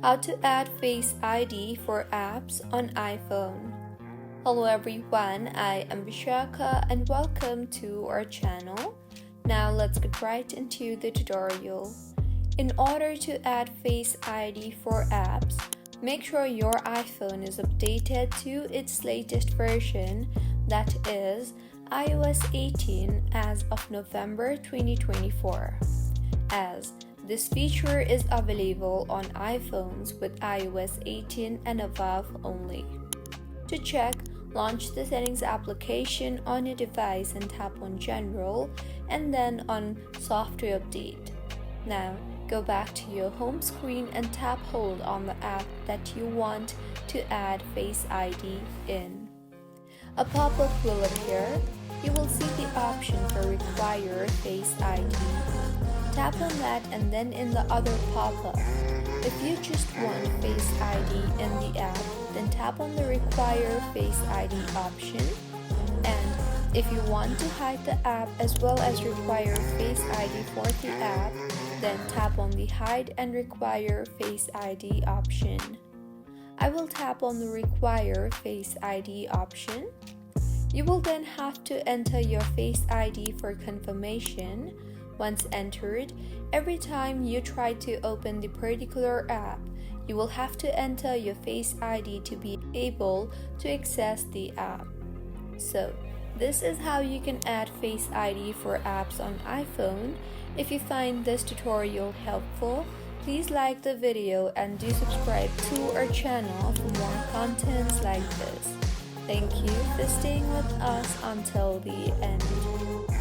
How to add Face ID for apps on iPhone. Hello everyone, I am Vishaka and welcome to our channel. Now let's get right into the tutorial. In order to add Face ID for apps, make sure your iPhone is updated to its latest version, that is iOS 18 as of November 2024. As this feature is available on iPhones with iOS 18 and above only. To check, launch the Settings application on your device and tap on General and then on Software Update. Now, go back to your home screen and tap hold on the app that you want to add Face ID in. A pop-up will appear. You will see the option for Require Face ID. Tap on that and then in the other pop-up. If you just want Face ID in the app, then tap on the Require Face ID option. And if you want to hide the app as well as require Face ID for the app, then tap on the Hide and Require Face ID option. I will tap on the Require Face ID option. You will then have to enter your Face ID for confirmation. Once entered, every time you try to open the particular app, you will have to enter your Face ID to be able to access the app. So, this is how you can add Face ID for apps on iPhone. If you find this tutorial helpful, please like the video and do subscribe to our channel for more contents like this. Thank you for staying with us until the end.